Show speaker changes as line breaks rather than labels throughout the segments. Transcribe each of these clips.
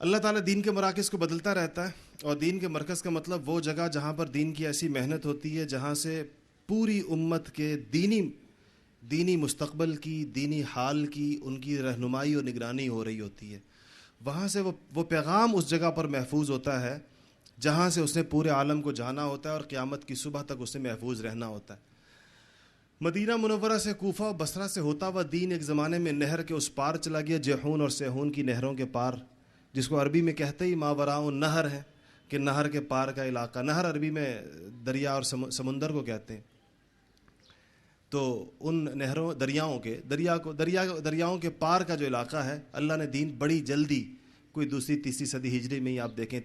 اللہ تعالیٰ دین کے مراکز کو بدلتا رہتا ہے، اور دین کے مرکز کا مطلب وہ جگہ جہاں پر دین کی ایسی محنت ہوتی ہے جہاں سے پوری امت کے دینی مستقبل کی، دینی حال کی، ان کی رہنمائی اور نگرانی ہو رہی ہوتی ہے. وہاں سے وہ پیغام اس جگہ پر محفوظ ہوتا ہے جہاں سے اس نے پورے عالم کو جانا ہوتا ہے اور قیامت کی صبح تک اس نے محفوظ رہنا ہوتا ہے. مدینہ منورہ سے کوفہ و بصرہ سے ہوتا ہوا دین ایک زمانے میں نہر کے اس پار چلا گیا، جیحون اور سیحون کی نہروں کے پار، جس کو عربی میں کہتے ہی ماوراء النہر ہے کہ نہر کے پار کا علاقہ. نہر عربی میں دریا اور سمندر کو کہتے ہیں. تو ان دریاؤں کے پار کا جو علاقہ ہے، اللہ نے دین بڑی جلدی، کوئی دوسری تیسری صدی ہجری میں ہی آپ دیکھیں،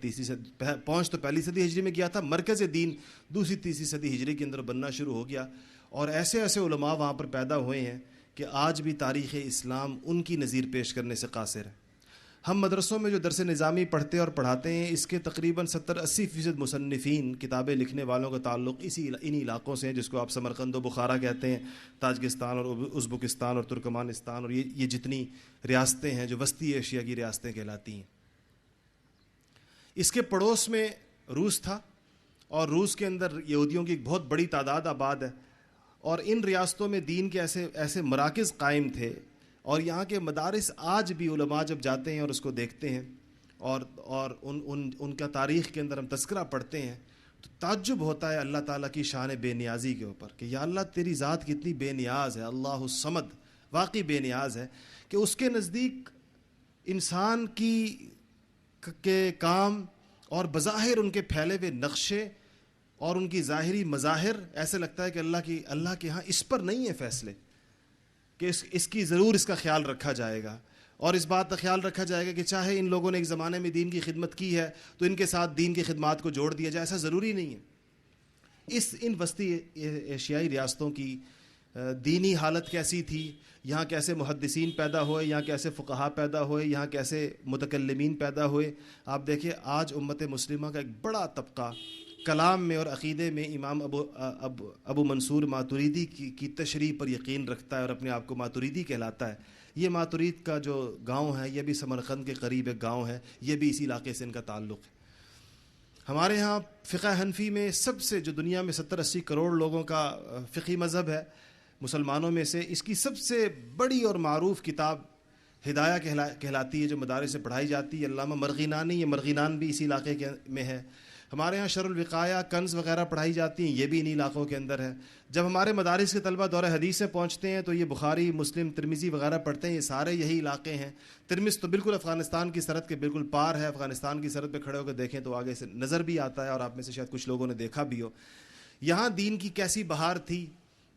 پہنچ تو پہلی صدی ہجری میں کیا تھا، مرکز دین دوسری تیسری صدی ہجری کے اندر بننا شروع ہو گیا. اور ایسے علماء وہاں پر پیدا ہوئے ہیں کہ آج بھی تاریخ اسلام ان کی نظیر پیش کرنے سے قاصر ہے. ہم مدرسوں میں جو درس نظامی پڑھتے اور پڑھاتے ہیں، اس کے تقریباً 70-80% مصنفین، کتابیں لکھنے والوں کا تعلق انہی علاقوں سے ہیں، جس کو آپ سمرقند و بخارا کہتے ہیں، تاجکستان اور ازبکستان اور ترکمانستان، اور یہ جتنی ریاستیں ہیں جو وسطی ایشیا کی ریاستیں کہلاتی ہیں. اس کے پڑوس میں روس تھا، اور روس کے اندر یہودیوں کی ایک بہت بڑی تعداد آباد ہے، اور ان ریاستوں میں دین کے ایسے مراکز قائم تھے. اور یہاں کے مدارس آج بھی علماء جب جاتے ہیں اور اس کو دیکھتے ہیں اور ان کا تاریخ کے اندر ہم تذکرہ پڑھتے ہیں تو تعجب ہوتا ہے اللہ تعالیٰ کی شان بے نیازی کے اوپر کہ یا اللہ تیری ذات کتنی بے نیاز ہے. اللہ الصمد واقعی بے نیاز ہے کہ اس کے نزدیک انسان کے کام اور بظاہر ان کے پھیلے ہوئے نقشے اور ان کی ظاہری مظاہر ایسے لگتا ہے کہ اللہ کے ہاں اس پر نہیں ہے فیصلے کہ اس کی ضرور اس کا خیال رکھا جائے گا، اور اس بات کا خیال رکھا جائے گا کہ چاہے ان لوگوں نے ایک زمانے میں دین کی خدمت کی ہے تو ان کے ساتھ دین کی خدمات کو جوڑ دیا جائے. ایسا ضروری نہیں ہے. ان وسطی ایشیائی ریاستوں کی دینی حالت کیسی تھی، یہاں کیسے محدثین پیدا ہوئے، یہاں کیسے فقہا پیدا ہوئے، یہاں کیسے متکلمین پیدا ہوئے. آپ دیکھیں آج امت مسلمہ کا ایک بڑا طبقہ کلام میں اور عقیدے میں امام ابو منصور ماتریدی کی تشریح پر یقین رکھتا ہے اور اپنے آپ کو ماتریدی کہلاتا ہے. یہ ماترید کا جو گاؤں ہے یہ بھی سمرقند کے قریب ایک گاؤں ہے، یہ بھی اسی علاقے سے ان کا تعلق ہے. ہمارے ہاں فقہ حنفی میں سب سے جو دنیا میں 70-80 کروڑ لوگوں کا فقہی مذہب ہے مسلمانوں میں سے، اس کی سب سے بڑی اور معروف کتاب ہدایہ کہلاتی ہے جو مدارس سے پڑھائی جاتی ہے. علامہ مرغینانی، یہ مرغینان بھی اسی علاقے میں ہے. ہمارے ہاں شرح الوقایہ، کنز وغیرہ پڑھائی جاتی ہیں، یہ بھی انہی علاقوں کے اندر ہے. جب ہمارے مدارس کے طلبہ دورہ حدیث سے پہنچتے ہیں تو یہ بخاری، مسلم، ترمذی وغیرہ پڑھتے ہیں، یہ سارے یہی علاقے ہیں. ترمذ تو بالکل افغانستان کی سرحد کے بالکل پار ہے، افغانستان کی سرحد پہ کھڑے ہو کے دیکھیں تو آگے سے نظر بھی آتا ہے، اور آپ میں سے شاید کچھ لوگوں نے دیکھا بھی ہو. یہاں دین کی کیسی بہار تھی،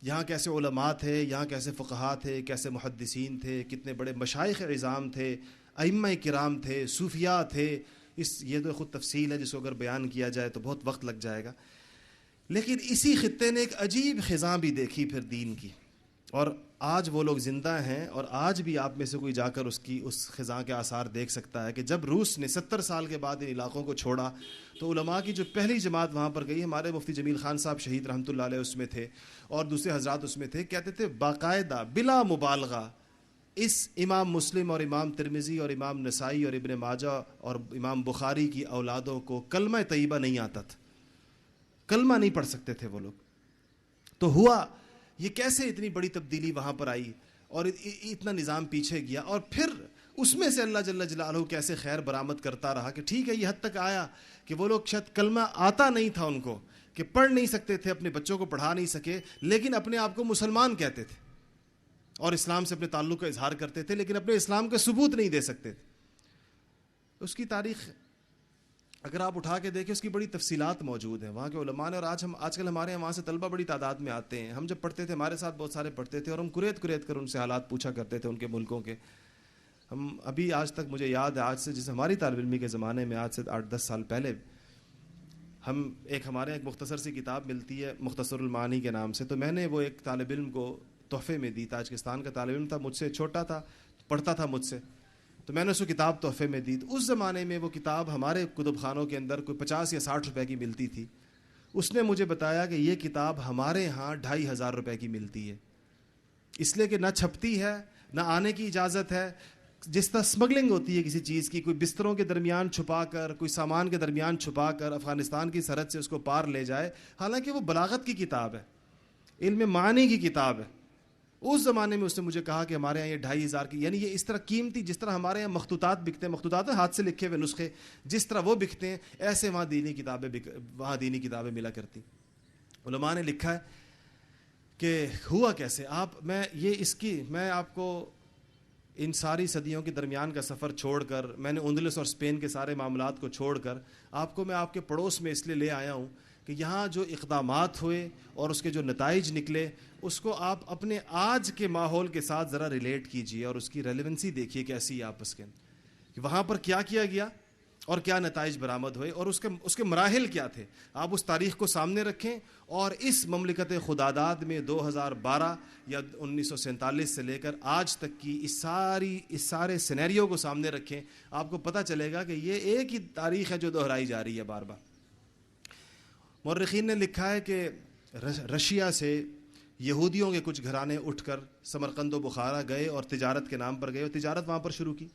یہاں کیسے علماء تھے، یہاں کیسے فقہا تھے، کیسے محدثین تھے، کتنے بڑے مشائخ عظام تھے، ائمہ کرام تھے، صوفیاء تھے. یہ تو خود تفصیل ہے جس کو اگر بیان کیا جائے تو بہت وقت لگ جائے گا. لیکن اسی خطے نے ایک عجیب خزاں بھی دیکھی پھر دین کی، اور آج وہ لوگ زندہ ہیں، اور آج بھی آپ میں سے کوئی جا کر اس خزاں کے آثار دیکھ سکتا ہے کہ جب روس نے 70 سال کے بعد ان علاقوں کو چھوڑا تو علماء کی جو پہلی جماعت وہاں پر گئی، ہمارے مفتی جمیل خان صاحب شہید رحمۃ اللہ علیہ اس میں تھے، اور دوسرے حضرات اس میں تھے، کہتے تھے باقاعدہ بلا مبالغہ اس امام مسلم اور امام ترمذی اور امام نسائی اور ابن ماجہ اور امام بخاری کی اولادوں کو کلمہ طیبہ نہیں آتا تھا، کلمہ نہیں پڑھ سکتے تھے وہ لوگ. تو ہوا یہ کیسے اتنی بڑی تبدیلی وہاں پر آئی اور اتنا نظام پیچھے گیا، اور پھر اس میں سے اللہ جل جلالہ کیسے خیر برآمد کرتا رہا کہ ٹھیک ہے یہ حد تک آیا کہ وہ لوگ شاید کلمہ آتا نہیں تھا ان کو، کہ پڑھ نہیں سکتے تھے، اپنے بچوں کو پڑھا نہیں سکے، لیکن اپنے آپ کو مسلمان کہتے تھے اور اسلام سے اپنے تعلق کا اظہار کرتے تھے، لیکن اپنے اسلام کا ثبوت نہیں دے سکتے تھے. اس کی تاریخ اگر آپ اٹھا کے دیکھیں اس کی بڑی تفصیلات موجود ہیں وہاں کے علماء نے. اور آج کل ہمارے وہاں سے طلبہ بڑی تعداد میں آتے ہیں. ہم جب پڑھتے تھے ہمارے ساتھ بہت سارے پڑھتے تھے اور ہم کریت کر ان سے حالات پوچھا کرتے تھے ان کے ملکوں کے. ہم ابھی آج تک مجھے یاد ہے، آج سے جیسے ہماری طالب علمی کے زمانے میں آج سے 8-10 سال پہلے ہمارے ایک مختصر سی کتاب ملتی ہے مختصر المعانی کے نام سے، تو میں نے وہ ایک طالب علم کو تحفے میں دی. تاجکستان کا طالب علم تھا، مجھ سے چھوٹا تھا، پڑھتا تھا مجھ سے، تو میں نے اس کو کتاب تحفے میں دی. اس زمانے میں وہ کتاب ہمارے کتب خانوں کے اندر کوئی 50 یا 60 روپے کی ملتی تھی. اس نے مجھے بتایا کہ یہ کتاب ہمارے ہاں 2500 روپے کی ملتی ہے، اس لیے کہ نہ چھپتی ہے، نہ آنے کی اجازت ہے. جس طرح اسمگلنگ ہوتی ہے کسی چیز کی، کوئی بستروں کے درمیان چھپا کر، کوئی سامان کے درمیان چھپا کر افغانستان کی سرحد سے اس کو پار لے جائے، حالانکہ وہ بلاغت کی کتاب ہے، علم معانی کی کتاب ہے. اس زمانے میں اس نے مجھے کہا کہ ہمارے یہاں یہ 2500 کی، یعنی یہ اس طرح قیمتی، جس طرح ہمارے یہاں مخطوطات بکتے ہیں، مخطوطات ہاتھ سے لکھے ہوئے نسخے جس طرح وہ بکتے ہیں، ایسے وہاں دینی کتابیں ملا کرتی. علماء نے لکھا ہے کہ ہوا کیسے. میں آپ کو ان ساری صدیوں کے درمیان کا سفر چھوڑ کر، میں نے اندلس اور اسپین کے سارے معاملات کو چھوڑ کر آپ کو میں آپ کے پڑوس میں اس لیے لے آیا ہوں کہ یہاں جو اقدامات ہوئے اور اس کے جو نتائج نکلے، اس کو آپ اپنے آج کے ماحول کے ساتھ ذرا ریلیٹ کیجئے اور اس کی ریلیونسی دیکھیے کیسی ہے آپس کے، کہ وہاں پر کیا کیا گیا اور کیا نتائج برآمد ہوئے اور اس کے مراحل کیا تھے. آپ اس تاریخ کو سامنے رکھیں اور اس مملکت خداداد میں 2012 یا 1947 سے لے کر آج تک کی اس سارے سینیریو کو سامنے رکھیں. آپ کو پتہ چلے گا کہ یہ ایک ہی تاریخ ہے جو دہرائی جا رہی ہے بار بار. مورخین نے لکھا ہے کہ رشیا سے یہودیوں کے کچھ گھرانے اٹھ کر سمرقند و بخارا گئے اور تجارت کے نام پر گئے اور تجارت وہاں پر شروع کی.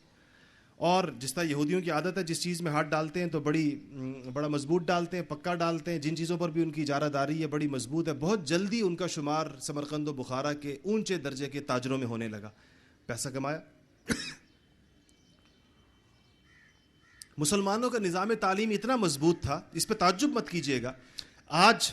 اور جس طرح یہودیوں کی عادت ہے، جس چیز میں ہاتھ ڈالتے ہیں تو بڑا مضبوط ڈالتے ہیں، پکا ڈالتے ہیں. جن چیزوں پر بھی ان کی اجارہ داری ہے بڑی مضبوط ہے. بہت جلدی ان کا شمار سمرقند و بخارا کے اونچے درجے کے تاجروں میں ہونے لگا. پیسہ کمایا. مسلمانوں کا نظام تعلیم اتنا مضبوط تھا، اس پہ تعجب مت کیجیے گا. آج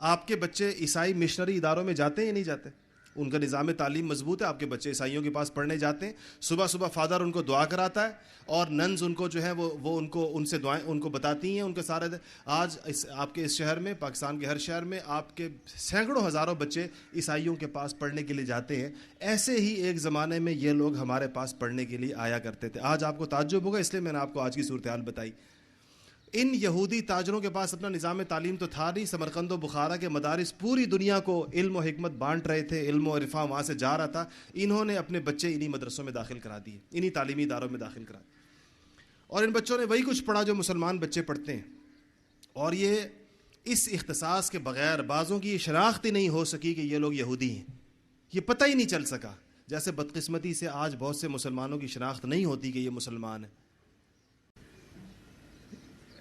آپ کے بچے عیسائی مشنری اداروں میں جاتے ہیں یا نہیں جاتے؟ ان کا نظام تعلیم مضبوط ہے. آپ کے بچے عیسائیوں کے پاس پڑھنے جاتے ہیں. صبح صبح فادر ان کو دعا کراتا ہے اور ننز ان کو جو ہے وہ ان سے دعائیں ان کو بتاتی ہیں. ان کے سارے آج آپ کے اس شہر میں، پاکستان کے ہر شہر میں آپ کے سینکڑوں ہزاروں بچے عیسائیوں کے پاس پڑھنے کے لیے جاتے ہیں. ایسے ہی ایک زمانے میں یہ لوگ ہمارے پاس پڑھنے کے لیے آیا کرتے تھے. آج آپ کو تعجب ہوگا، اس لیے میں نے آپ کو آج کی صورتحال بتائی. ان یہودی تاجروں کے پاس اپنا نظام تعلیم تو تھا نہیں. سمرقند و بخارا کے مدارس پوری دنیا کو علم و حکمت بانٹ رہے تھے، علم و عرفان وہاں سے جا رہا تھا. انہوں نے اپنے بچے انہی مدرسوں میں داخل کرا دیے، انہی تعلیمی اداروں میں داخل کرا دیے. اور ان بچوں نے وہی کچھ پڑھا جو مسلمان بچے پڑھتے ہیں. اور یہ اس اختصاص کے بغیر بعضوں کی یہ شناخت ہی نہیں ہو سکی کہ یہ لوگ یہودی ہیں. یہ پتہ ہی نہیں چل سکا. جیسے بدقسمتی سے آج بہت سے مسلمانوں کی شناخت نہیں ہوتی کہ یہ مسلمان ہیں.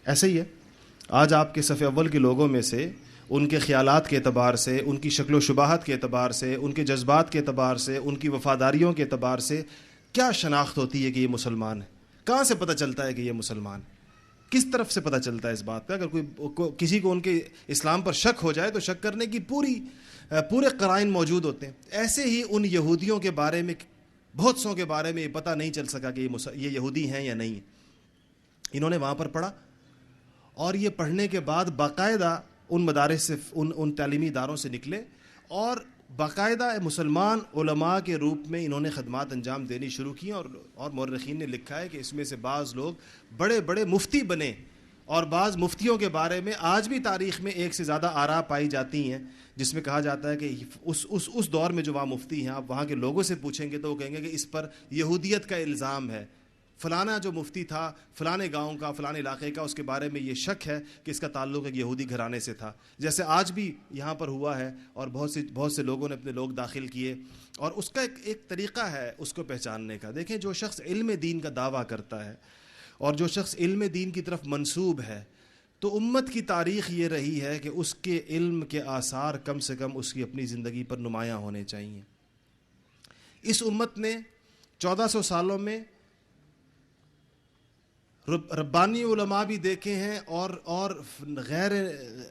ایسے ہی ہے آج آپ کے صف اول کے لوگوں میں سے ان کے خیالات کے اعتبار سے، ان کی شکل و شباہت کے اعتبار سے، ان کے جذبات کے اعتبار سے، ان کی وفاداریوں کے اعتبار سے کیا شناخت ہوتی ہے کہ یہ مسلمان ہے؟ کہاں سے پتہ چلتا ہے کہ یہ مسلمان؟ کس طرف سے پتہ چلتا ہے اس بات کا؟ اگر کسی کو ان کے اسلام پر شک ہو جائے تو شک کرنے کی پورے قرائن موجود ہوتے ہیں. ایسے ہی ان یہودیوں کے بارے میں، بہت سو کے بارے میں یہ پتہ نہیں چل سکا کہ یہ یہودی ہیں یا نہیں. انہوں نے وہاں پر پڑھا اور یہ پڑھنے کے بعد باقاعدہ ان مدارس سے، ان تعلیمی اداروں سے نکلے اور باقاعدہ مسلمان علماء کے روپ میں انہوں نے خدمات انجام دینی شروع کی. اور مورخین نے لکھا ہے کہ اس میں سے بعض لوگ بڑے بڑے مفتی بنے. اور بعض مفتیوں کے بارے میں آج بھی تاریخ میں ایک سے زیادہ آراء پائی جاتی ہیں، جس میں کہا جاتا ہے کہ اس دور میں جو وہاں مفتی ہیں، آپ وہاں کے لوگوں سے پوچھیں گے تو وہ کہیں گے کہ اس پر یہودیت کا الزام ہے. فلانا جو مفتی تھا فلانے گاؤں کا، فلانے علاقے کا، اس کے بارے میں یہ شک ہے کہ اس کا تعلق ایک یہودی گھرانے سے تھا. جیسے آج بھی یہاں پر ہوا ہے اور بہت سے لوگوں نے اپنے لوگ داخل کیے. اور اس کا ایک طریقہ ہے اس کو پہچاننے کا. دیکھیں، جو شخص علم دین کا دعویٰ کرتا ہے اور جو شخص علم دین کی طرف منسوب ہے، تو امت کی تاریخ یہ رہی ہے کہ اس کے علم کے آثار کم سے کم اس کی اپنی زندگی پر نمایاں ہونے چاہیے. اس امت نے 1400 سالوں میں ربانی علماء بھی دیکھے ہیں اور غیر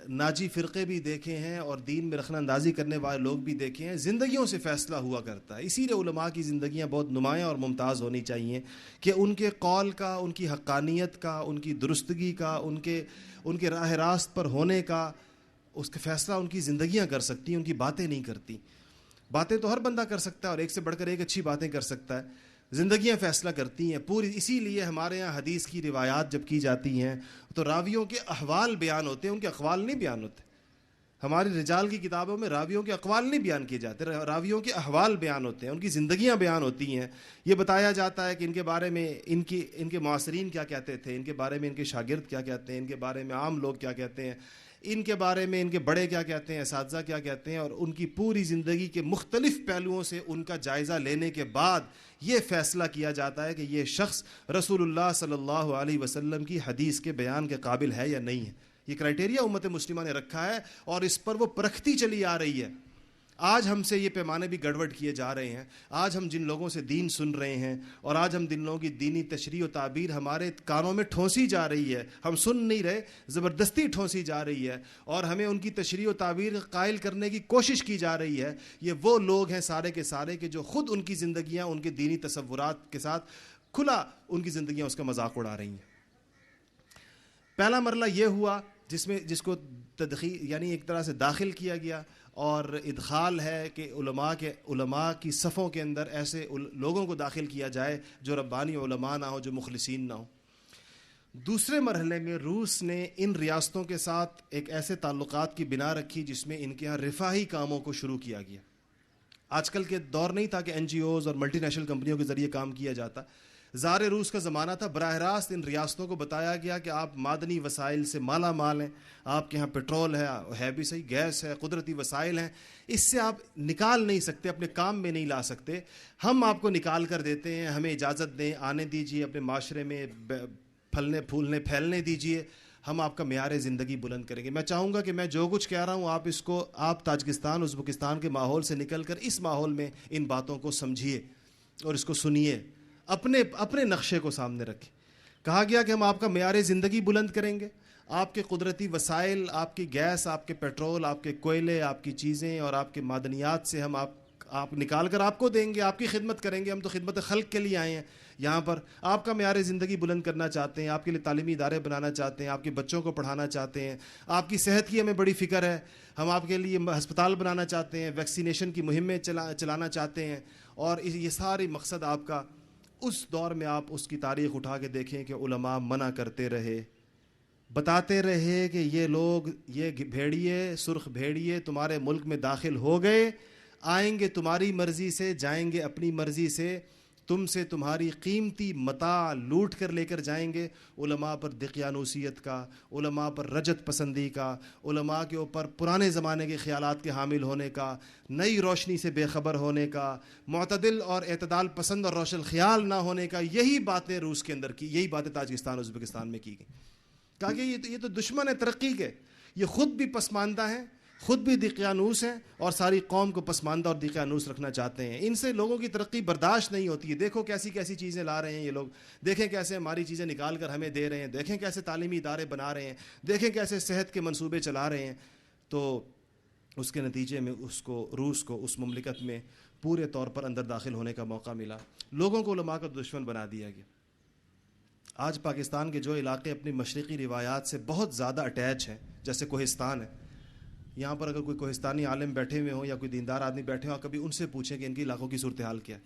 ناجی فرقے بھی دیکھے ہیں اور دین میں رخنہ اندازی کرنے والے لوگ بھی دیکھے ہیں. زندگیوں سے فیصلہ ہوا کرتا ہے. اسی لیے علماء کی زندگیاں بہت نمایاں اور ممتاز ہونی چاہیے کہ ان کے قول کا، ان کی حقانیت کا، ان کی درستگی کا، ان کے راہ راست پر ہونے کا اس کا فیصلہ ان کی زندگیاں کر سکتی ہیں، ان کی باتیں نہیں کرتی. باتیں تو ہر بندہ کر سکتا ہے اور ایک سے بڑھ کر ایک اچھی باتیں کر سکتا ہے. زندگیاں فیصلہ کرتی ہیں پوری. اسی لیے ہمارے یہاں حدیث کی روایات جب کی جاتی ہیں تو راویوں کے احوال بیان ہوتے ہیں، ان کے اقوال نہیں بیان ہوتے. ہماری رجال کی کتابوں میں راویوں کے اقوال نہیں بیان کیے جاتے، راویوں کے احوال بیان ہوتے ہیں، ان کی زندگیاں بیان ہوتی ہیں. یہ بتایا جاتا ہے کہ ان کے بارے میں ان کے معاصرین کیا کہتے تھے، ان کے بارے میں ان کے شاگرد کیا کہتے ہیں، ان کے بارے میں عام لوگ کیا کہتے ہیں. ان کے بارے میں ان کے بڑے کیا کہتے ہیں، اساتذہ کیا کہتے ہیں، اور ان کی پوری زندگی کے مختلف پہلوؤں سے ان کا جائزہ لینے کے بعد یہ فیصلہ کیا جاتا ہے کہ یہ شخص رسول اللہ صلی اللہ علیہ وسلم کی حدیث کے بیان کے قابل ہے یا نہیں ہے۔ یہ کرائٹیریا امت مسلمہ نے رکھا ہے اور اس پر وہ پرکھتی چلی آ رہی ہے۔ آج ہم سے یہ پیمانے بھی گڑبڑ کیے جا رہے ہیں۔ آج ہم جن لوگوں سے دین سن رہے ہیں اور آج ہم جن لوگوں کی دینی تشریح و تعبیر ہمارے کانوں میں ٹھونسی جا رہی ہے، ہم سن نہیں رہے، زبردستی ٹھونسی جا رہی ہے اور ہمیں ان کی تشریح و تعبیر قائل کرنے کی کوشش کی جا رہی ہے، یہ وہ لوگ ہیں سارے کے سارے کہ جو خود ان کی زندگیاں ان کے دینی تصورات کے ساتھ کھلا ان کی زندگیاں اس کا مذاق اڑا رہی ہیں۔ پہلا مرحلہ یہ ہوا جس کو تدخیر یعنی ایک طرح سے داخل کیا گیا اور ادخال ہے کہ علماء کی صفوں کے اندر ایسے لوگوں کو داخل کیا جائے جو ربانی علماء نہ ہو، جو مخلصین نہ ہو۔ دوسرے مرحلے میں روس نے ان ریاستوں کے ساتھ ایک ایسے تعلقات کی بنا رکھی جس میں ان کے ہاں رفاہی کاموں کو شروع کیا گیا۔ آج کل کے دور نہیں تھا کہ NGOs اور ملٹی نیشنل کمپنیوں کے ذریعے کام کیا جاتا، زار روس کا زمانہ تھا۔ براہ راست ان ریاستوں کو بتایا گیا کہ آپ معدنی وسائل سے مالا مال ہیں، آپ کے ہاں پیٹرول ہے بھی صحیح، گیس ہے، قدرتی وسائل ہیں، اس سے آپ نکال نہیں سکتے، اپنے کام میں نہیں لا سکتے، ہم آپ کو نکال کر دیتے ہیں، ہمیں اجازت دیں، آنے دیجئے، اپنے معاشرے میں پھلنے پھولنے پھیلنے دیجئے، ہم آپ کا معیار زندگی بلند کریں گے۔ میں چاہوں گا کہ میں جو کچھ کہہ رہا ہوں آپ تاجکستان ازبکستان کے ماحول سے نکل کر اس ماحول میں ان باتوں کو سمجھیے اور اس کو سنیے، اپنے نقشے کو سامنے رکھیں۔ کہا گیا کہ ہم آپ کا معیار زندگی بلند کریں گے، آپ کے قدرتی وسائل، آپ کی گیس، آپ کے پیٹرول، آپ کے کوئلے، آپ کی چیزیں اور آپ کے معدنیات سے ہم آپ نکال کر آپ کو دیں گے، آپ کی خدمت کریں گے۔ ہم تو خدمت خلق کے لیے آئے ہیں یہاں پر، آپ کا معیار زندگی بلند کرنا چاہتے ہیں، آپ کے لیے تعلیمی ادارے بنانا چاہتے ہیں، آپ کے بچوں کو پڑھانا چاہتے ہیں، آپ کی صحت کی ہمیں بڑی فکر ہے، ہم آپ کے لیے ہسپتال بنانا چاہتے ہیں، ویکسینیشن کی مہمیں چلانا چاہتے ہیں، اور یہ ساری مقصد آپ کا۔ اس دور میں آپ اس کی تاریخ اٹھا کے دیکھیں کہ علماء منع کرتے رہے، بتاتے رہے کہ یہ لوگ، یہ بھیڑیے، سرخ بھیڑیے تمہارے ملک میں داخل ہو گئے، آئیں گے تمہاری مرضی سے، جائیں گے اپنی مرضی سے، تم سے تمہاری قیمتی متاع لوٹ کر لے کر جائیں گے۔ علماء پر دقیانوسیت کا، علماء پر رجت پسندی کا، علماء کے اوپر پرانے زمانے کے خیالات کے حامل ہونے کا، نئی روشنی سے بے خبر ہونے کا، معتدل اور اعتدال پسند اور روشن خیال نہ ہونے کا، یہی باتیں روس کے اندر کی، یہی باتیں تاجکستان ازبکستان میں کی گئیں۔ کہا کہ یہ تو دشمن ہے ترقی کے، یہ خود بھی پسماندہ ہیں، خود بھی دقیانوس ہیں اور ساری قوم کو پسماندہ اور دقیانوس رکھنا چاہتے ہیں، ان سے لوگوں کی ترقی برداشت نہیں ہوتی ہے۔ دیکھو کیسی کیسی چیزیں لا رہے ہیں یہ لوگ، دیکھیں کیسے ہماری چیزیں نکال کر ہمیں دے رہے ہیں، دیکھیں کیسے تعلیمی ادارے بنا رہے ہیں، دیکھیں کیسے صحت کے منصوبے چلا رہے ہیں۔ تو اس کے نتیجے میں روس کو اس مملکت میں پورے طور پر اندر داخل ہونے کا موقع ملا، لوگوں کو علماء کا دشمن بنا دیا گیا۔ آج پاکستان کے جو علاقے اپنی مشرقی روایات سے بہت زیادہ اٹیچ ہیں، جیسے کوہستان ہے، یہاں پر اگر کوئی کوہستانی عالم بیٹھے ہوئے ہوں یا کوئی دیندار آدمی بیٹھے ہوں، کبھی ان سے پوچھیں کہ ان کے علاقوں کی صورتحال کیا ہے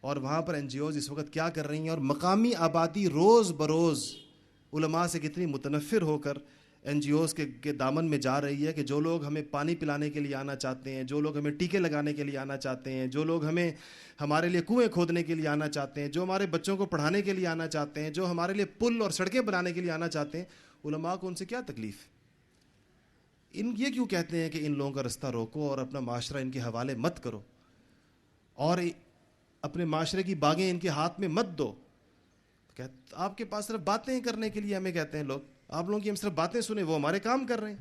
اور وہاں پر NGOs اس وقت کیا کر رہی ہیں، اور مقامی آبادی روز بروز علماء سے کتنی متنفر ہو کر NGOs کے دامن میں جا رہی ہے کہ جو لوگ ہمیں پانی پلانے کے لیے آنا چاہتے ہیں، جو لوگ ہمیں ٹیکے لگانے کے لیے آنا چاہتے ہیں، جو لوگ ہمارے لیے کنویں کھودنے کے لیے آنا چاہتے ہیں، جو ہمارے بچوں کو پڑھانے کے لیے آنا چاہتے ہیں، جو ہمارے لیے پل اور سڑکیں بنانے کے لیے آنا چاہتے ہیں، علماء کو ان سے کیا تکلیف؟ یہ کیوں کہتے ہیں کہ ان لوگوں کا رستہ روکو اور اپنا معاشرہ ان کے حوالے مت کرو اور اپنے معاشرے کی باغیں ان کے ہاتھ میں مت دو؟ آپ کے پاس صرف باتیں کرنے کے لیے ہمیں کہتے ہیں لوگ، آپ لوگوں کی ہم صرف باتیں سنیں، وہ ہمارے کام کر رہے ہیں۔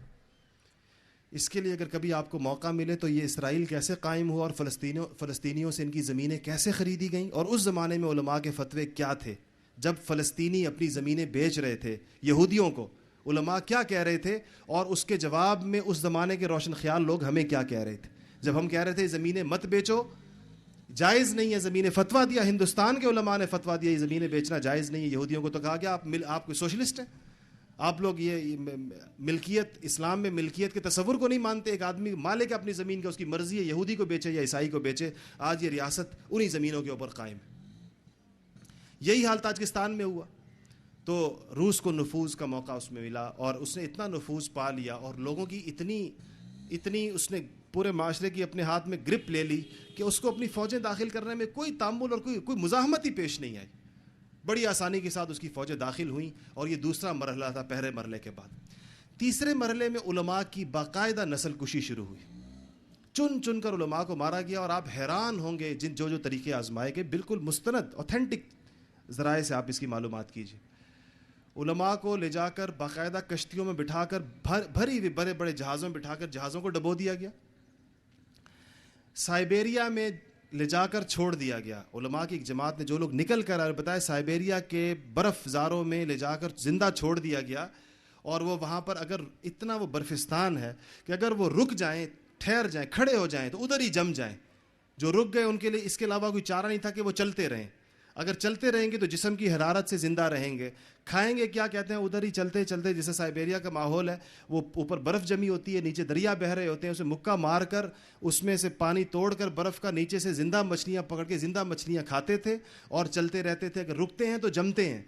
اس کے لیے اگر کبھی آپ کو موقع ملے تو یہ اسرائیل کیسے قائم ہوا اور فلسطینیوں سے ان کی زمینیں کیسے خریدی گئیں، اور اس زمانے میں علماء کے فتوے کیا تھے جب فلسطینی اپنی زمینیں بیچ رہے تھے یہودیوں کو، علماء کیا کہہ رہے تھے، اور اس کے جواب میں اس زمانے کے روشن خیال لوگ ہمیں کیا کہہ رہے تھے جب ہم کہہ رہے تھے زمینیں مت بیچو، جائز نہیں ہے زمینیں، فتویٰ دیا ہندوستان کے علماء نے، فتویٰ دیا یہ زمینیں بیچنا جائز نہیں ہے یہودیوں کو، تو کہا گیا آپ کوئی سوشلسٹ ہیں، آپ لوگ یہ ملکیت، اسلام میں ملکیت کے تصور کو نہیں مانتے، ایک آدمی مالک ہے اپنی زمین کا، اس کی مرضی ہے یہودی کو بیچے یا عیسائی کو بیچے، آج یہ ریاست انہی زمینوں کے اوپر قائم ہے۔ یہی حال تاجکستان میں ہوا، تو روس کو نفوذ کا موقع اس میں ملا اور اس نے اتنا نفوذ پا لیا اور لوگوں کی اتنی اس نے پورے معاشرے کی اپنے ہاتھ میں گرپ لے لی کہ اس کو اپنی فوجیں داخل کرنے میں کوئی تعامل اور کوئی مزاحمت ہی پیش نہیں آئی، بڑی آسانی کے ساتھ اس کی فوجیں داخل ہوئیں، اور یہ دوسرا مرحلہ تھا پہلے مرحلے کے بعد۔ تیسرے مرحلے میں علماء کی باقاعدہ نسل کشی شروع ہوئی، چن چن کر علماء کو مارا گیا، اور آپ حیران ہوں گے جو طریقے آزمائے گئے، بالکل مستند اوتھینٹک ذرائع سے آپ اس کی معلومات کیجیے۔ علماء کو لے جا کر باقاعدہ کشتیوں میں بٹھا کر بھری ہوئی بڑے بڑے جہازوں میں بٹھا کر جہازوں کو ڈبو دیا گیا، سائبیریا میں لے جا کر چھوڑ دیا گیا۔ علماء کی ایک جماعت نے، جو لوگ نکل کر آئے، بتایا سائبیریا کے برف زاروں میں لے جا کر زندہ چھوڑ دیا گیا، اور وہ وہاں پر اگر اتنا وہ برفستان ہے کہ اگر وہ رک جائیں، ٹھہر جائیں، کھڑے ہو جائیں تو ادھر ہی جم جائیں۔ جو رک گئے ان کے لیے اس کے علاوہ کوئی چارہ نہیں تھا کہ وہ چلتے رہیں، اگر چلتے رہیں گے تو جسم کی حرارت سے زندہ رہیں گے۔ کھائیں گے کیا؟ کہتے ہیں ادھر ہی چلتے چلتے، جیسے سائبیریا کا ماحول ہے، وہ اوپر برف جمی ہوتی ہے، نیچے دریا بہہ رہے ہوتے ہیں، اسے مکہ مار کر اس میں سے پانی توڑ کر برف کا نیچے سے زندہ مچھلیاں پکڑ کے زندہ مچھلیاں کھاتے تھے اور چلتے رہتے تھے۔ اگر رکتے ہیں تو جمتے ہیں،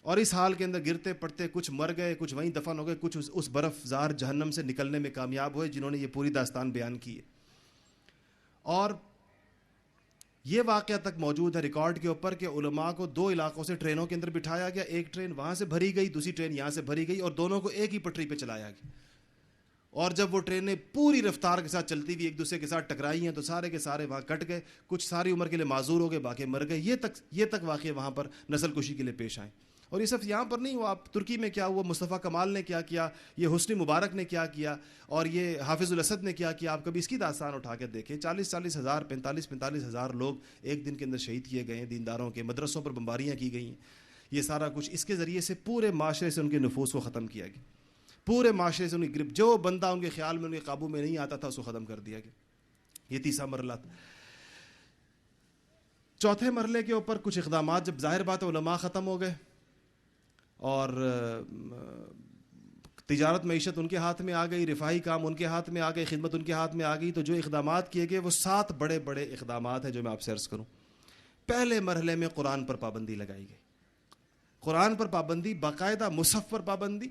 اور اس حال کے اندر گرتے پڑتے کچھ مر گئے، کچھ وہیں دفن ہو گئے، کچھ اس برف زار جہنم سے نکلنے میں کامیاب ہوئے، جنہوں نے یہ پوری داستان بیان کی ہے۔ اور یہ واقعہ تک موجود ہے ریکارڈ کے اوپر کہ علماء کو 2 علاقوں سے ٹرینوں کے اندر بٹھایا گیا، ایک ٹرین وہاں سے بھری گئی، دوسری ٹرین یہاں سے بھری گئی، اور دونوں کو ایک ہی پٹری پہ چلایا گیا۔ اور جب وہ ٹرینیں پوری رفتار کے ساتھ چلتی ہوئی ایک دوسرے کے ساتھ ٹکرائی ہیں تو سارے کے سارے وہاں کٹ گئے، کچھ ساری عمر کے لیے معذور ہو گئے، باقی مر گئے۔ یہ تک واقعہ وہاں پر نسل کشی کے لیے پیش آئے۔ اور یہ صرف یہاں پر نہیں ہوا، آپ ترکی میں کیا ہوا، مصطفیٰ کمال نے کیا کیا، یہ حسنی مبارک نے کیا کیا، اور یہ حافظ الاسد نے کیا کیا، آپ کبھی اس کی داستان اٹھا کے دیکھیں۔ 40 ہزار 45 ہزار لوگ ایک دن کے اندر شہید کیے گئے ہیں، دینداروں کے مدرسوں پر بمباریاں کی گئی ہیں۔ یہ سارا کچھ اس کے ذریعے سے پورے معاشرے سے ان کے نفوذ کو ختم کیا گیا، پورے معاشرے سے ان کی گرفت، جو بندہ ان کے خیال میں ان کے قابو میں نہیں آتا تھا اس کو ختم کر دیا گیا۔ یہ تیسرا مرحلہ تھا۔ چوتھے مرحلے کے اوپر کچھ اقدامات، جب ظاہر بات ہے علماء ختم ہو گئے اور تجارت معیشت ان کے ہاتھ میں آ گئی، رفاہی کام ان کے ہاتھ میں آ گئے، خدمت ان کے ہاتھ میں آ گئی، تو جو اقدامات کیے گئے وہ 7 بڑے بڑے اقدامات ہیں جو میں آپ سے عرض کروں۔ پہلے مرحلے میں قرآن پر پابندی لگائی گئی، قرآن پر پابندی، باقاعدہ مصحف پر پابندی۔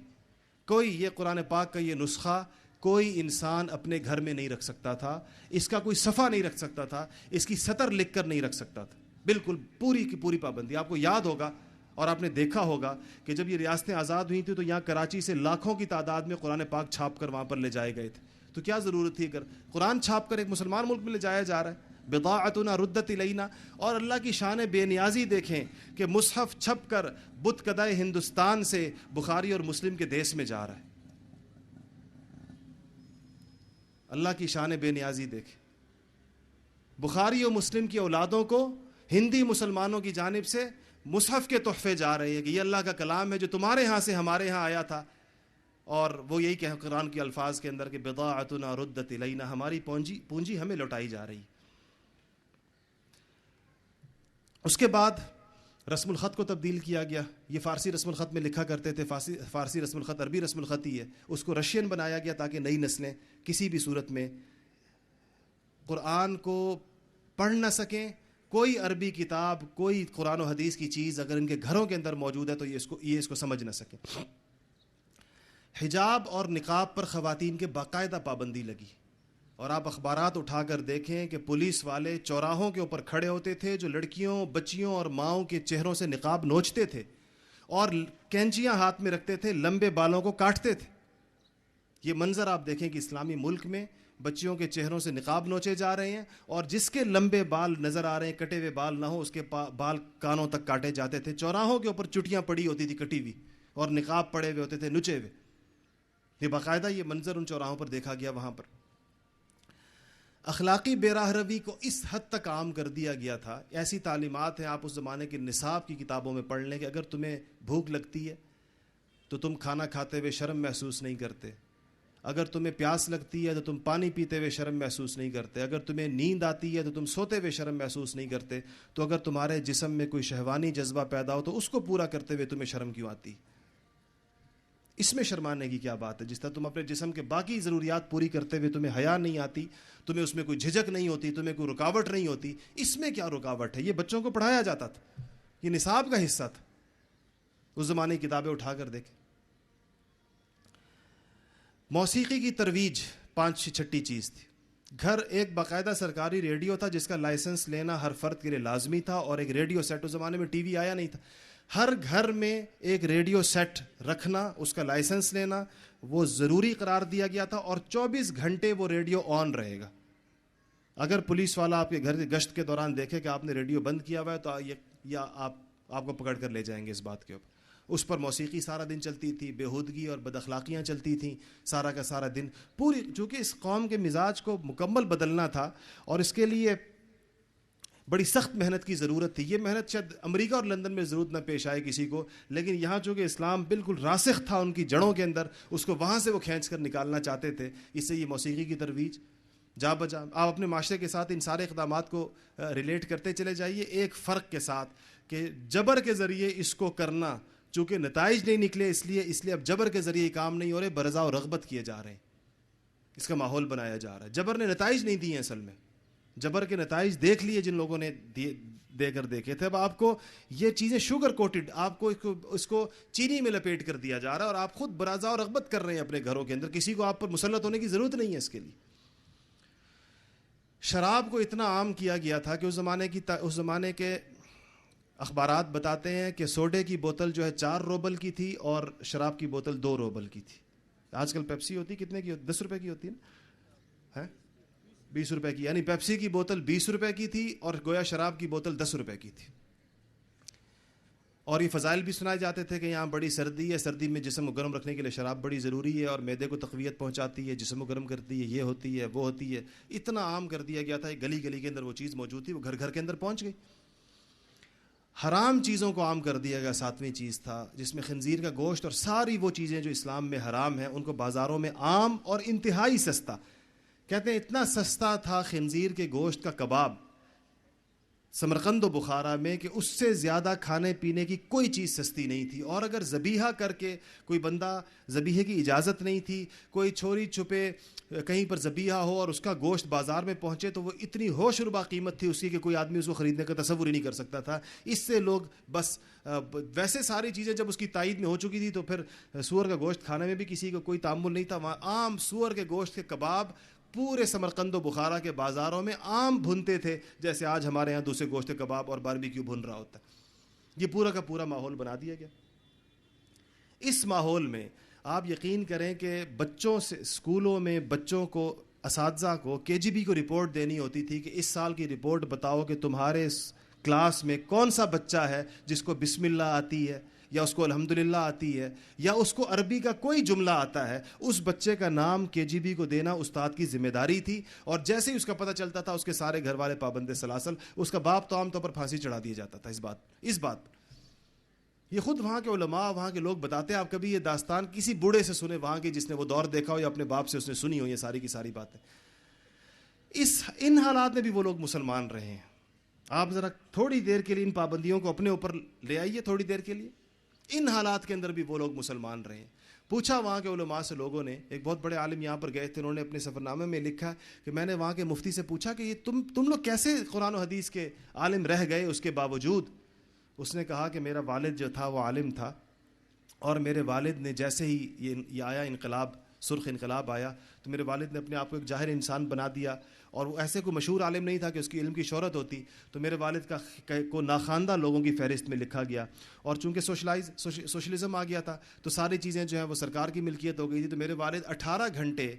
کوئی یہ قرآن پاک کا یہ نسخہ کوئی انسان اپنے گھر میں نہیں رکھ سکتا تھا، اس کا کوئی صفحہ نہیں رکھ سکتا تھا، اس کی سطر لکھ کر نہیں رکھ سکتا تھا، بالکل پوری کی پوری پابندی۔ آپ کو یاد ہوگا اور آپ نے دیکھا ہوگا کہ جب یہ ریاستیں آزاد ہوئی تھیں تو یہاں کراچی سے لاکھوں کی تعداد میں قرآن پاک چھاپ کر وہاں پر لے جائے گئے تھے، تو کیا ضرورت تھی؟ اگر قرآن چھاپ کر ایک مسلمان ملک میں لے جایا جا رہا ہے، بضاعتنا ردت الینا، اور اللہ کی شان بے نیازی دیکھیں کہ مصحف چھپ کر بت کدائے ہندوستان سے بخاری اور مسلم کے دیس میں جا رہا ہے۔ اللہ کی شان بے نیازی دیکھیں، بخاری اور مسلم کی اولادوں کو ہندی مسلمانوں کی جانب سے مصحف کے تحفے جا رہے ہیں کہ یہ اللہ کا کلام ہے جو تمہارے ہاں سے ہمارے ہاں آیا تھا، اور وہ یہی کہ قرآن کے الفاظ کے اندر کہ بضاعتنا ردت الینا، ہماری پونجی ہمیں لوٹائی جا رہی۔ اس کے بعد رسم الخط کو تبدیل کیا گیا، یہ فارسی رسم الخط میں لکھا کرتے تھے، فارسی رسم الخط عربی رسم الخط ہی ہے، اس کو رشین بنایا گیا تاکہ نئی نسلیں کسی بھی صورت میں قرآن کو پڑھ نہ سکیں۔ کوئی عربی کتاب، کوئی قرآن و حدیث کی چیز اگر ان کے گھروں کے اندر موجود ہے تو یہ اس کو سمجھ نہ سکیں۔ حجاب اور نقاب پر خواتین کے باقاعدہ پابندی لگی، اور آپ اخبارات اٹھا کر دیکھیں کہ پولیس والے چوراہوں کے اوپر کھڑے ہوتے تھے جو لڑکیوں، بچیوں اور ماؤں کے چہروں سے نقاب نوچتے تھے، اور کینچیاں ہاتھ میں رکھتے تھے، لمبے بالوں کو کاٹتے تھے۔ یہ منظر آپ دیکھیں کہ اسلامی ملک میں بچیوں کے چہروں سے نقاب نوچے جا رہے ہیں، اور جس کے لمبے بال نظر آ رہے ہیں، کٹے ہوئے بال نہ ہو، اس کے بال کانوں تک کاٹے جاتے تھے۔ چوراہوں کے اوپر چٹیاں پڑی ہوتی تھی کٹی ہوئی، اور نقاب پڑے ہوئے ہوتے تھے نچے ہوئے۔ یہ باقاعدہ یہ منظر ان چوراہوں پر دیکھا گیا۔ وہاں پر اخلاقی بے راہ روی کو اس حد تک عام کر دیا گیا تھا، ایسی تعلیمات ہیں، آپ اس زمانے کے نصاب کی کتابوں میں پڑھ لیں کہ اگر تمہیں بھوک لگتی ہے تو تم کھانا کھاتے ہوئے شرم محسوس نہیں کرتے، اگر تمہیں پیاس لگتی ہے تو تم پانی پیتے ہوئے شرم محسوس نہیں کرتے، اگر تمہیں نیند آتی ہے تو تم سوتے ہوئے شرم محسوس نہیں کرتے، تو اگر تمہارے جسم میں کوئی شہوانی جذبہ پیدا ہو تو اس کو پورا کرتے ہوئے تمہیں شرم کیوں آتی؟ اس میں شرمانے کی کیا بات ہے؟ جس طرح تم اپنے جسم کے باقی ضروریات پوری کرتے ہوئے تمہیں حیا نہیں آتی، تمہیں اس میں کوئی جھجک نہیں ہوتی، تمہیں کوئی رکاوٹ نہیں ہوتی، اس میں کیا رکاوٹ ہے؟ یہ بچوں کو پڑھایا جاتا تھا، یہ نصاب کا حصہ تھا۔ اس زمانے کی کتابیں اٹھا کر دیکھیں۔ موسیقی کی ترویج 5-6 چیز تھی۔ گھر ایک باقاعدہ سرکاری ریڈیو تھا جس کا لائسنس لینا ہر فرد کے لیے لازمی تھا، اور ایک ریڈیو سیٹ، اس زمانے میں ٹی وی آیا نہیں تھا، ہر گھر میں ایک ریڈیو سیٹ رکھنا، اس کا لائسنس لینا وہ ضروری قرار دیا گیا تھا، اور 24 گھنٹے وہ ریڈیو آن رہے گا. اگر پولیس والا آپ کے گھر کی گشت کے دوران دیکھے کہ آپ نے ریڈیو بند کیا ہوا ہے تو یا آپ کو پکڑ کر لے جائیں گے اس بات کے اوپر. اس پر موسیقی سارا دن چلتی تھی، بےہودگی اور بد اخلاقیاں چلتی تھیں سارا کا سارا دن پوری. چونکہ اس قوم کے مزاج کو مکمل بدلنا تھا اور اس کے لیے بڑی سخت محنت کی ضرورت تھی. یہ محنت شاید امریکہ اور لندن میں ضرورت نہ پیش آئے کسی کو، لیکن یہاں چونکہ اسلام بالکل راسخ تھا ان کی جڑوں کے اندر، اس کو وہاں سے وہ کھینچ کر نکالنا چاہتے تھے. اس سے یہ موسیقی کی ترویج جا بجا. آپ اپنے معاشرے کے ساتھ ان سارے اقدامات کو ریلیٹ کرتے چلے جائیے، ایک فرق کے ساتھ کہ جبر کے ذریعے اس کو کرنا، چونکہ نتائج نہیں نکلے اس لیے اب جبر کے ذریعے کام نہیں ہو رہے، برضا و رغبت کیے جا رہے ہیں، اس کا ماحول بنایا جا رہا ہے. جبر نے نتائج نہیں دیے ہیں، اصل میں جبر کے نتائج دیکھ لیے جن لوگوں نے دے کر دیکھے تھے. اب آپ کو یہ چیزیں شوگر کوٹڈ، آپ کو اس کو چینی میں لپیٹ کر دیا جا رہا ہے، اور آپ خود برازا و رغبت کر رہے ہیں اپنے گھروں کے اندر. کسی کو آپ پر مسلط ہونے کی ضرورت نہیں ہے اس کے لیے. شراب کو اتنا عام کیا گیا تھا کہ اس زمانے کے اخبارات بتاتے ہیں کہ سوڈے کی بوتل جو ہے 4 روبل کی تھی اور شراب کی بوتل 2 روبل کی تھی. آج کل پیپسی ہوتی کتنے کی ہوتی؟ 10 روپے کی ہوتی ہے نا، 20 روپے کی. یعنی پیپسی کی بوتل 20 روپے کی تھی اور گویا شراب کی بوتل 10 روپے کی تھی. اور یہ فضائل بھی سنائے جاتے تھے کہ یہاں بڑی سردی ہے، سردی میں جسم کو گرم رکھنے کے لیے شراب بڑی ضروری ہے اور معدے کو تقویت پہنچاتی ہے، جسم کو گرم کرتی ہے، یہ ہوتی ہے وہ ہوتی ہے. اتنا عام کر دیا گیا تھا، گلی گلی کے اندر وہ چیز موجود تھی، وہ گھر گھر کے اندر پہنچ گئی. حرام چیزوں کو عام کر دیا گیا. 7ویں چیز تھا جس میں خنزیر کا گوشت اور ساری وہ چیزیں جو اسلام میں حرام ہیں ان کو بازاروں میں عام اور انتہائی سستا. کہتے ہیں اتنا سستا تھا خنزیر کے گوشت کا کباب سمرقند و بخارا میں کہ اس سے زیادہ کھانے پینے کی کوئی چیز سستی نہیں تھی. اور اگر ذبیحہ کر کے کوئی بندہ، ذبیحے کی اجازت نہیں تھی، کوئی چوری چھپے کہیں پر ذبیحہ ہو اور اس کا گوشت بازار میں پہنچے تو وہ اتنی ہوش ربا قیمت تھی اس کی کہ کوئی آدمی اس کو خریدنے کا تصور ہی نہیں کر سکتا تھا. اس سے لوگ بس ویسے ساری چیزیں جب اس کی تائید میں ہو چکی تھی تو پھر سور کا گوشت کھانے میں بھی کسی کو کوئی تعامل نہیں تھا. وہاں عام سور کے گوشت کے کباب پورے سمرقند و بخارا کے بازاروں میں عام بھنتے تھے، جیسے آج ہمارے ہاں دوسرے گوشت کباب اور باربیکیو بھن رہا ہوتا ہے. یہ پورا کا پورا ماحول بنا دیا گیا. اس ماحول میں آپ یقین کریں کہ بچوں سے اسکولوں میں بچوں کو، اساتذہ کو KGB کو رپورٹ دینی ہوتی تھی کہ اس سال کی رپورٹ بتاؤ کہ تمہارے کلاس میں کون سا بچہ ہے جس کو بسم اللہ آتی ہے یا اس کو الحمدللہ آتی ہے یا اس کو عربی کا کوئی جملہ آتا ہے. اس بچے کا نام KGB کو دینا استاد کی ذمہ داری تھی. اور جیسے ہی اس کا پتہ چلتا تھا اس کے سارے گھر والے پابند سلاسل، اس کا باپ تو عام طور پر پھانسی چڑھا دیا جاتا تھا اس بات. یہ خود وہاں کے علماء، وہاں کے لوگ بتاتے ہیں. آپ کبھی یہ داستان کسی بوڑھے سے سنے وہاں کی جس نے وہ دور دیکھا ہو یا اپنے باپ سے اس نے سنی ہو، یہ ساری کی ساری باتیں. ان حالات میں بھی وہ لوگ مسلمان رہے ہیں. آپ ذرا تھوڑی دیر کے لیے ان پابندیوں کو اپنے اوپر لے آئیے، تھوڑی دیر کے لیے. ان حالات کے اندر بھی وہ لوگ مسلمان رہے ہیں. پوچھا وہاں کے علماء سے لوگوں نے، ایک بہت بڑے عالم یہاں پر گئے تھے، انہوں نے اپنے سفر نامے میں لکھا کہ میں نے وہاں کے مفتی سے پوچھا کہ یہ تم لوگ کیسے قرآن و حدیث کے عالم رہ گئے اس کے باوجود. اس نے کہا کہ میرا والد جو تھا وہ عالم تھا، اور میرے والد نے جیسے ہی یہ آیا انقلاب، سرخ انقلاب آیا، تو میرے والد نے اپنے آپ کو ایک جاہل انسان بنا دیا. اور وہ ایسے کوئی مشہور عالم نہیں تھا کہ اس کی علم کی شہرت ہوتی، تو میرے والد کو ناخواندہ لوگوں کی فہرست میں لکھا گیا. اور چونکہ سوشلزم آ گیا تھا تو ساری چیزیں جو ہیں وہ سرکار کی ملکیت ہو گئی تھی. تو میرے والد 18 گھنٹے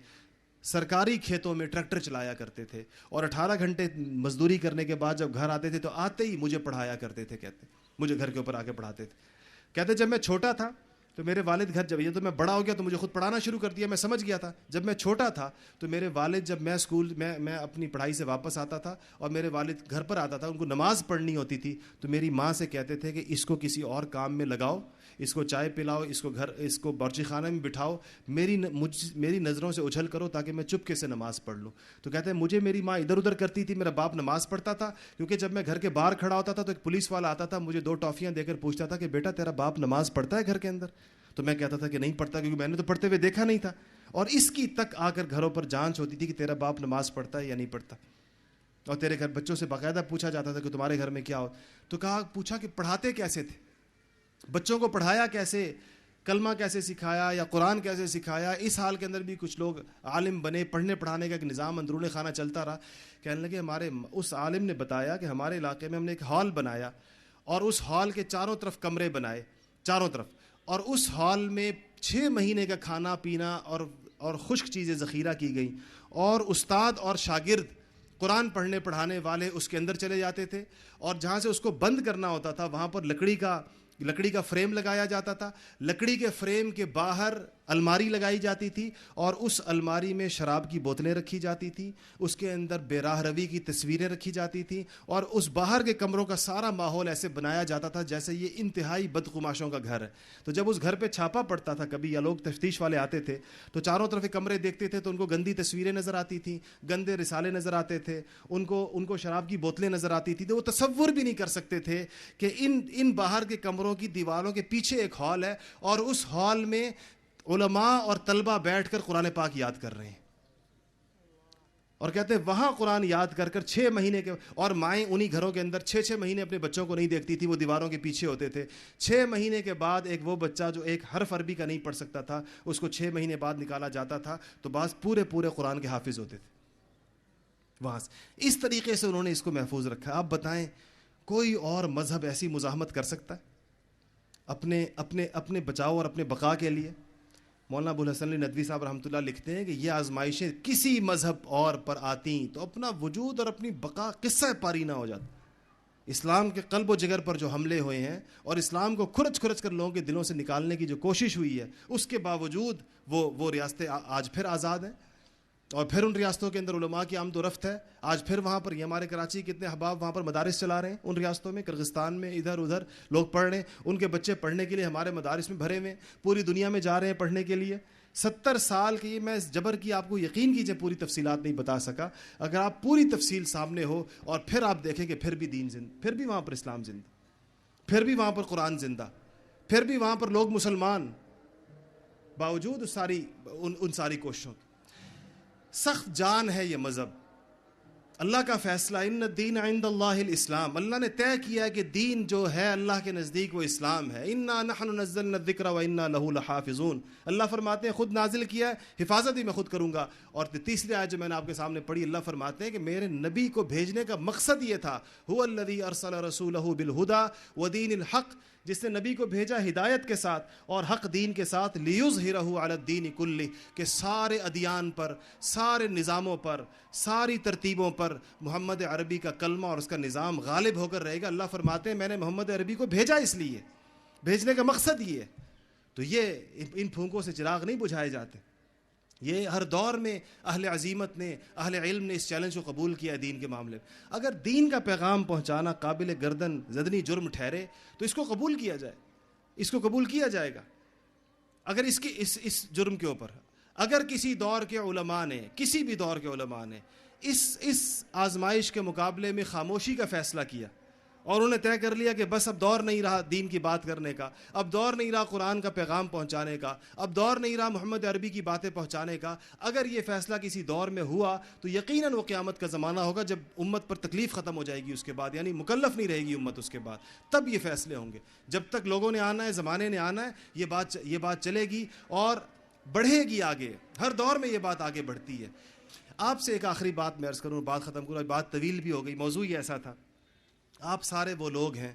سرکاری کھیتوں میں ٹریکٹر چلایا کرتے تھے، اور 18 گھنٹے مزدوری کرنے کے بعد جب گھر آتے تھے تو آتے ہی مجھے پڑھایا کرتے تھے. کہتے مجھے گھر کے اوپر آ کے پڑھاتے تھے. کہتے جب میں چھوٹا تھا تو میرے والد گھر، جب یہ تو میں بڑا ہو گیا تو مجھے خود پڑھانا شروع کر دیا، میں سمجھ گیا تھا. جب میں چھوٹا تھا تو میرے والد، جب میں اسکول میں اپنی پڑھائی سے واپس آتا تھا اور میرے والد گھر پر آتا تھا، ان کو نماز پڑھنی ہوتی تھی، تو میری ماں سے کہتے تھے کہ اس کو کسی اور کام میں لگاؤ، اس کو چائے پلاؤ، اس کو باورچی خانے میں بٹھاؤ، میری نظروں سے اچھل کرو تاکہ میں چپکے سے نماز پڑھ لوں. تو کہتے ہیں مجھے میری ماں ادھر ادھر کرتی تھی، میرا باپ نماز پڑھتا تھا. کیونکہ جب میں گھر کے باہر کھڑا ہوتا تھا تو ایک پولیس والا آتا تھا، مجھے 2 ٹافیاں دے کر پوچھتا تھا کہ بیٹا تیرا باپ نماز پڑھتا ہے گھر کے اندر؟ تو میں کہتا تھا کہ نہیں پڑھتا، کیونکہ میں نے تو پڑھتے ہوئے دیکھا نہیں تھا. اور اس کی تک آ کر گھروں پر جانچ ہوتی تھی کہ تیرا باپ نماز پڑھتا ہے یا نہیں پڑھتا. اور تیرے گھر بچوں سے باقاعدہ پوچھا جاتا تھا کہ تمہارے گھر میں کیا ہو. تو پوچھا کہ پڑھاتے کیسے تھے، بچوں کو پڑھایا کیسے، کلمہ کیسے سکھایا یا قرآن کیسے سکھایا. اس حال کے اندر بھی کچھ لوگ عالم بنے، پڑھنے پڑھانے کا ایک نظام اندرون خانہ چلتا رہا. کہنے لگے اس عالم نے بتایا کہ ہمارے علاقے میں ہم نے ایک ہال بنایا اور اس ہال کے چاروں طرف کمرے بنائے، چاروں طرف، اور اس ہال میں 6 مہینے کا کھانا پینا اور خشک چیزیں ذخیرہ کی گئیں، اور استاد اور شاگرد قرآن پڑھنے پڑھانے والے اس کے اندر چلے جاتے تھے، اور جہاں سے اس کو بند کرنا ہوتا تھا وہاں پر لکڑی کا فریم لگایا جاتا تھا، لکڑی کے فریم کے باہر الماری لگائی جاتی تھی، اور اس الماری میں شراب کی بوتلیں رکھی جاتی تھیں، اس کے اندر بے راہ روی کی تصویریں رکھی جاتی تھیں، اور اس باہر کے کمروں کا سارا ماحول ایسے بنایا جاتا تھا جیسے یہ انتہائی بدقماشوں کا گھر ہے۔ تو جب اس گھر پہ چھاپا پڑتا تھا کبھی، یا لوگ تفتیش والے آتے تھے تو چاروں طرف کمرے دیکھتے تھے تو ان کو گندی تصویریں نظر آتی تھیں، گندے رسالے نظر آتے تھے، ان کو شراب کی بوتلیں نظر آتی تھی، تو وہ تصور بھی نہیں کر سکتے تھے کہ ان باہر کے کمروں کی دیواروں کے پیچھے ایک ہال ہے، اور اس ہال میں علماء اور طلبہ بیٹھ کر قرآن پاک یاد کر رہے ہیں، اور کہتے ہیں وہاں قرآن یاد کر 6 مہینے کے، اور مائیں انہی گھروں کے اندر 6 مہینے اپنے بچوں کو نہیں دیکھتی تھی، وہ دیواروں کے پیچھے ہوتے تھے۔ 6 مہینے کے بعد ایک وہ بچہ جو ایک حرف عربی کا نہیں پڑھ سکتا تھا، اس کو 6 مہینے بعد نکالا جاتا تھا تو بعض پورے قرآن کے حافظ ہوتے تھے وہاں سے۔ اس طریقے سے انہوں نے اس کو محفوظ رکھا۔ آپ بتائیں کوئی اور مذہب ایسی مزاحمت کر سکتا ہے اپنے بچاؤ اور اپنے بقا کے لیے؟ مولانا ابوالحسن علی ندوی صاحب رحمۃ اللہ لکھتے ہیں کہ یہ آزمائشیں کسی مذہب اور پر آتی تو اپنا وجود اور اپنی بقا قصہ پاری نہ ہو جاتا۔ اسلام کے قلب و جگر پر جو حملے ہوئے ہیں اور اسلام کو کھرچ کر لوگوں کے دلوں سے نکالنے کی جو کوشش ہوئی ہے، اس کے باوجود وہ ریاستیں آج پھر آزاد ہیں، اور پھر ان ریاستوں کے اندر علماء کی آمد و رفت ہے۔ آج پھر وہاں پر، یہ ہمارے کراچی کے کتنے احباب وہاں پر مدارس چلا رہے ہیں، ان ریاستوں میں، کرغستان میں، ادھر ادھر لوگ پڑھ رہے ہیں، ان کے بچے پڑھنے کے لیے ہمارے مدارس میں بھرے ہوئے ہیں، پوری دنیا میں جا رہے ہیں پڑھنے کے لیے۔ 70 سال کی، میں اس جبر کی آپ کو یقین کیجئے پوری تفصیلات نہیں بتا سکا، اگر آپ پوری تفصیل سامنے ہو اور پھر آپ دیکھیں کہ پھر بھی دین زندہ، پھر بھی وہاں پر اسلام زندہ، پھر بھی وہاں پر قرآن زندہ، پھر بھی وہاں پر لوگ مسلمان، باوجود ان ساری کوششوں کے۔ سخت جان ہے یہ مذہب، اللہ کا فیصلہ، ان الدین عند اللہ الاسلام، اللہ نے طے کیا ہے کہ دین جو ہے اللہ کے نزدیک وہ اسلام ہے۔ انا نحن نزلنا الذکر وانا لہ لحافظون، اللہ فرماتے ہیں خود نازل کیا ہے، حفاظت بھی میں خود کروں گا۔ اور تیسری آیت جو میں نے آپ کے سامنے پڑھی، اللہ فرماتے ہیں کہ میرے نبی کو بھیجنے کا مقصد یہ تھا، هو الذی ارسل رسولہ بالہدی ودین الحق، جس نے نبی کو بھیجا ہدایت کے ساتھ اور حق دین کے ساتھ، لیظہرہ علی الدین کلہ، کہ سارے ادیان پر، سارے نظاموں پر، ساری ترتیبوں پر محمد عربی کا کلمہ اور اس کا نظام غالب ہو کر رہے گا۔ اللہ فرماتے ہیں میں نے محمد عربی کو بھیجا اس لیے، بھیجنے کا مقصد یہ ہے۔ تو یہ ان پھونکوں سے چراغ نہیں بجھائے جاتے، یہ ہر دور میں اہل عزیمت نے، اہل علم نے اس چیلنج کو قبول کیا ہے دین کے معاملے میں۔ اگر دین کا پیغام پہنچانا قابل گردن زدنی جرم ٹھہرے تو اس کو قبول کیا جائے، اس کو قبول کیا جائے گا۔ اگر اس جرم کے اوپر اگر کسی دور کے علماء نے، کسی بھی دور کے علماء نے اس آزمائش کے مقابلے میں خاموشی کا فیصلہ کیا اور انہوں نے طے کر لیا کہ بس اب دور نہیں رہا دین کی بات کرنے کا، اب دور نہیں رہا قرآن کا پیغام پہنچانے کا، اب دور نہیں رہا محمد عربی کی باتیں پہنچانے کا، اگر یہ فیصلہ کسی دور میں ہوا تو یقیناً وہ قیامت کا زمانہ ہوگا جب امت پر تکلیف ختم ہو جائے گی، اس کے بعد یعنی مکلف نہیں رہے گی امت اس کے بعد، تب یہ فیصلے ہوں گے۔ جب تک لوگوں نے آنا ہے، زمانے نے آنا ہے، یہ بات چلے گی اور بڑھے گی آگے، ہر دور میں یہ بات آگے بڑھتی ہے۔ آپ سے ایک آخری بات میں عرض کروں، بات ختم کروں، بات طویل بھی ہو گئی، موضوع ہی ایسا تھا۔ آپ سارے وہ لوگ ہیں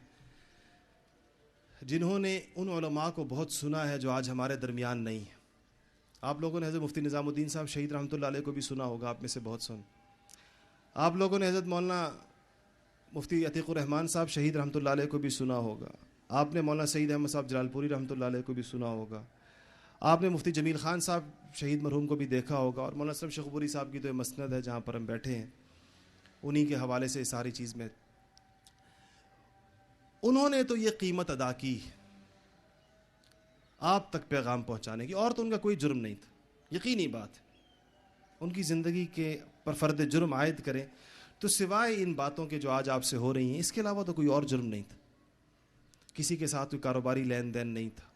جنہوں نے ان علماء کو بہت سنا ہے جو آج ہمارے درمیان نہیں ہیں۔ آپ لوگوں نے حضرت مفتی نظام الدین صاحب شہید رحمۃ اللہ علیہ کو بھی سنا ہوگا، آپ میں سے بہت سن۔ آپ لوگوں نے حضرت مولانا مفتی عتیق الرحمان صاحب شہید رحمۃ اللہ علیہ کو بھی سنا ہوگا۔ آپ نے مولانا سعید احمد صاحب جلال پوری رحمۃ اللہ علیہ کو بھی سنا ہوگا۔ آپ نے مفتی جمیل خان صاحب شہید مرحوم کو بھی دیکھا ہوگا، اور مولانا اسلم شیخ پوری صاحب کی تو یہ مسند ہے جہاں پر ہم بیٹھے ہیں، انہی کے حوالے سے ساری چیز میں انہوں نے تو یہ قیمت ادا کی آپ تک پیغام پہنچانے کی، اور تو ان کا کوئی جرم نہیں تھا، یقینی بات ہے۔ ان کی زندگی کے پر فرد جرم عائد کریں تو سوائے ان باتوں کے جو آج آپ سے ہو رہی ہیں، اس کے علاوہ تو کوئی اور جرم نہیں تھا۔ کسی کے ساتھ کوئی کاروباری لین دین نہیں تھا،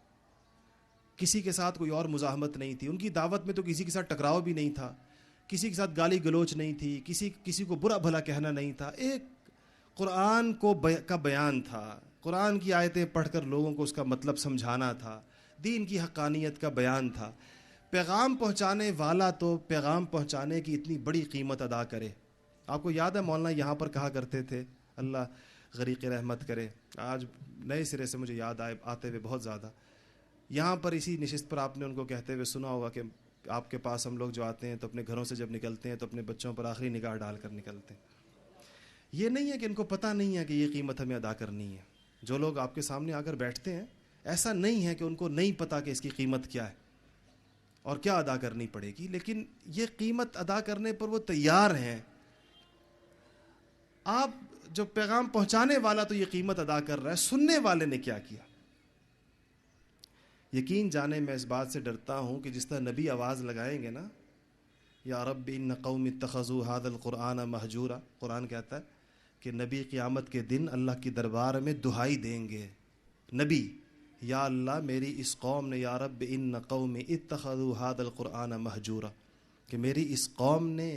کسی کے ساتھ کوئی اور مزاحمت نہیں تھی، ان کی دعوت میں تو کسی کے ساتھ ٹکراؤ بھی نہیں تھا، کسی کے ساتھ گالی گلوچ نہیں تھی، کسی کو برا بھلا کہنا نہیں تھا، ایک قرآن کا بیان تھا، قرآن کی آیتیں پڑھ کر لوگوں کو اس کا مطلب سمجھانا تھا، دین کی حقانیت کا بیان تھا۔ پیغام پہنچانے والا تو پیغام پہنچانے کی اتنی بڑی قیمت ادا کرے۔ آپ کو یاد ہے مولانا یہاں پر کہا کرتے تھے، اللہ غریق رحمت کرے. آج نئے سرے سے مجھے یاد آتے ہوئے بہت زیادہ. یہاں پر اسی نشست پر آپ نے ان کو کہتے ہوئے سنا ہوگا کہ آپ کے پاس ہم لوگ جو آتے ہیں تو اپنے گھروں سے جب نکلتے ہیں تو اپنے بچوں پر آخری نگاہ ڈال کر نکلتے ہیں. یہ نہیں ہے کہ ان کو پتہ نہیں ہے کہ یہ قیمت ہمیں ادا کرنی ہے. جو لوگ آپ کے سامنے آ کر بیٹھتے ہیں ایسا نہیں ہے کہ ان کو نہیں پتہ کہ اس کی قیمت کیا ہے اور کیا ادا کرنی پڑے گی, لیکن یہ قیمت ادا کرنے پر وہ تیار ہیں. آپ جو پیغام پہنچانے والا تو یہ قیمت ادا کر رہا ہے, سننے والے نے کیا کیا. یقین جانے میں اس بات سے ڈرتا ہوں کہ جس طرح نبی آواز لگائیں گے نا, یا رب ان قوم اتخذوا هذا القرآن مہجورا, قرآن کہتا ہے کہ نبی قیامت کے دن اللہ کی دربار میں دہائی دیں گے. نبی, یا اللہ میری اس قوم نے, یا رب ان قوم اتخذوا هذا القرآن مہجورا, کہ میری اس قوم نے,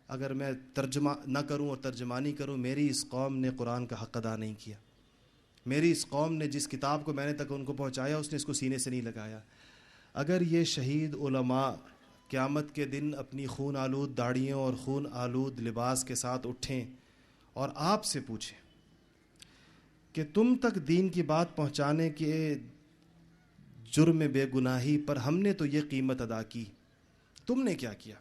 اگر میں ترجمہ نہ کروں اور ترجمانی کروں, میری اس قوم نے قرآن کا حق ادا نہیں کیا. میری اس قوم نے جس کتاب کو میں نے تک ان کو پہنچایا اس نے اس کو سینے سے نہیں لگایا. اگر یہ شہید علماء قیامت کے دن اپنی خون آلود داڑھیوں اور خون آلود لباس کے ساتھ اٹھیں اور آپ سے پوچھیں کہ تم تک دین کی بات پہنچانے کے جرم بے گناہی پر ہم نے تو یہ قیمت ادا کی, تم نے کیا کیا؟